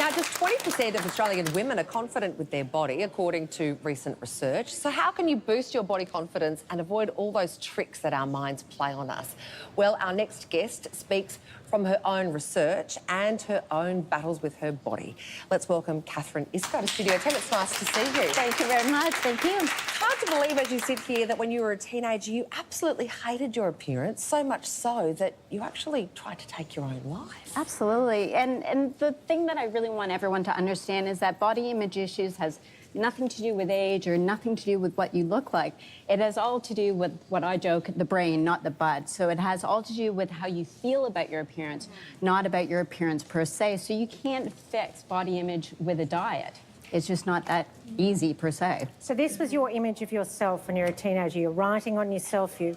Now, just 20% of Australian women are confident with their body, according to recent research. So how can you boost your body confidence and avoid all those tricks that our minds play on us? Well, our next guest speaks from her own research and her own battles with her body. Let's welcome Catherine Isco to Studio 10. It's nice to see you. Thank you very much. Thank you. It's hard to believe as you sit here that when you were a teenager, you absolutely hated your appearance, so much so that you actually tried to take your own life. Absolutely. And the thing that I really want everyone to understand is that body image issues has nothing to do with age or nothing to do with what you look like. It has all to do with what I joke, the brain, not the butt. So it has all to do with how you feel about your appearance, not about your appearance per se. So you can't fix body image with a diet. It's just not that easy per se. So this was your image of yourself when you're a teenager. You're writing on yourself, you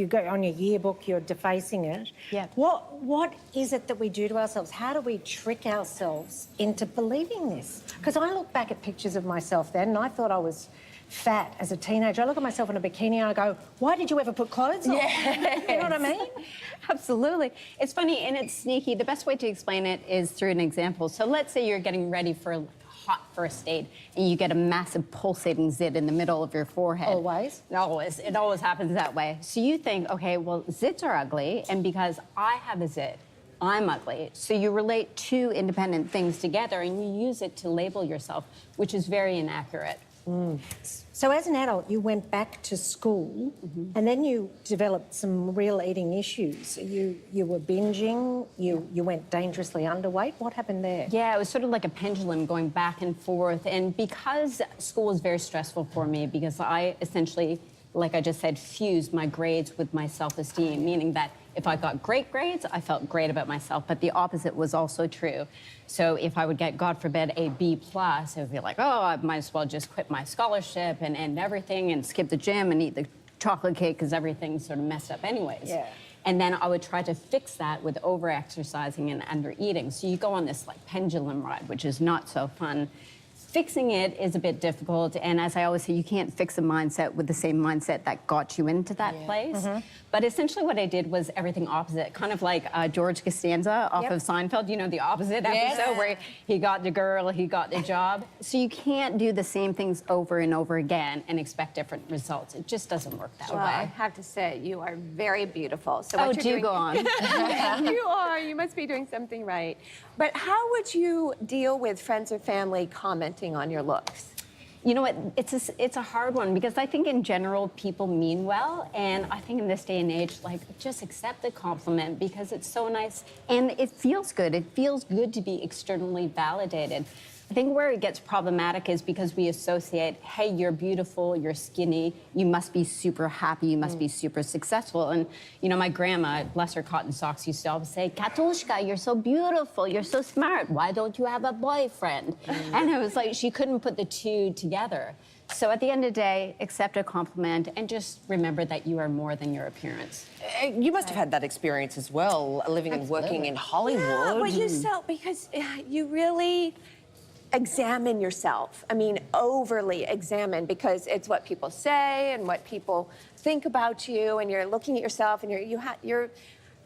go on your yearbook, you're defacing it. Yeah. What is it that we do to ourselves? How do we trick ourselves into believing this? Because I look back at pictures of myself then and I thought I was fat as a teenager. I look at myself in a bikini and I go, why did you ever put clothes on? Yes. You know what I mean? Absolutely. It's funny and it's sneaky. The best way to explain it is through an example. So let's say you're getting ready for a hot first date and you get a massive pulsating zit in the middle of your forehead. Always? Always. It always happens that way. So you think, okay, well, zits are ugly, and because I have a zit, I'm ugly. So you relate two independent things together and you use it to label yourself, which is very inaccurate. So as an adult, you went back to school and then you developed some real eating issues. You were binging, you went dangerously underweight. What happened there? Yeah, it was sort of like a pendulum going back and forth. And because school was very stressful for me, because I essentially, like I just said, fused my grades with my self-esteem, meaning that if I got great grades, I felt great about myself, but the opposite was also true. So if I would get, God forbid, a B+, it would be like, oh, I might as well just quit my scholarship and end everything and skip the gym and eat the chocolate cake because everything's sort of messed up anyways. Yeah. And then I would try to fix that with over-exercising and under-eating. So you go on this like pendulum ride, which is not so fun. Fixing it is a bit difficult, and as I always say, you can't fix a mindset with the same mindset that got you into that place. But essentially what I did was everything opposite, kind of like George Costanza off of Seinfeld, you know, the opposite episode where he got the girl, he got the job. So you can't do the same things over and over again and expect different results. It just doesn't work that Well, way. I have to say, you are very beautiful. So Oh, what you're doing, go on. you are. You must be doing something right. But how would you deal with friends or family commenting on your looks? You know what, it's a hard one because I think in general people mean well, and I think in this day and age, like, just accept the compliment because it's so nice and it feels good. It feels good to be externally validated. I think where it gets problematic is because we associate, hey, you're beautiful, you're skinny, you must be super happy, you must be super successful. And, you know, my grandma, bless her cotton socks, used to always say, Katushka, you're so beautiful, you're so smart, why don't you have a boyfriend? And it was like she couldn't put the two together. So at the end of the day, accept a compliment and just remember that you are more than your appearance. You must have had that experience as well, living and working in Hollywood. Yeah, well, because you really examine yourself. I mean, overly examine, because it's what people say and what people think about you, and you're looking at yourself, and you're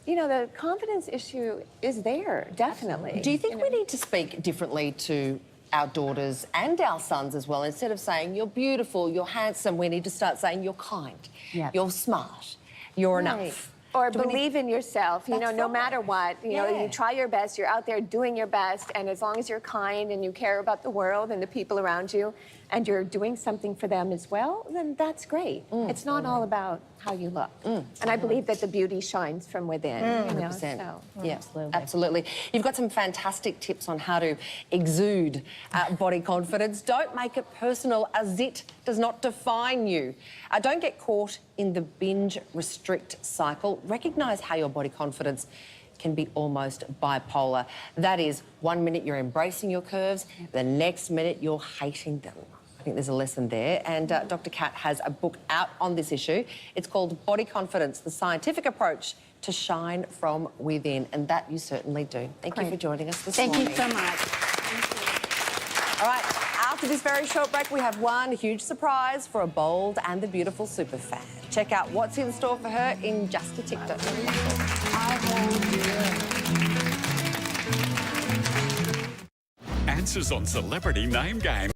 you know, the confidence issue is there, definitely. Do you think we need to speak differently to our daughters and our sons as well? Instead of saying, you're beautiful, you're handsome, we need to start saying, you're kind, you're smart, you're enough. Or believe in yourself, you know, no matter what. You know, you try your best, you're out there doing your best, and as long as you're kind and you care about the world and the people around you, and you're doing something for them as well, then that's great. It's not all about how you look. And I believe that the beauty shines from within, you know, 100%. so. Yeah, absolutely. You've got some fantastic tips on how to exude body confidence. Don't make it personal. A zit does not define you. Don't get caught in the binge restrict cycle. Recognise how your body confidence can be almost bipolar. That is, 1 minute you're embracing your curves, the next minute you're hating them. I think there's a lesson there. And Dr. Kat has a book out on this issue. It's called Body Confidence, the Scientific Approach to Shine from Within. And that you certainly do. Thank you for joining us this morning. Thank you so much. All right, after this very short break, we have one huge surprise for a bold and the beautiful superfan. Check out what's in store for her in just a tick. Answers on Celebrity Name Game.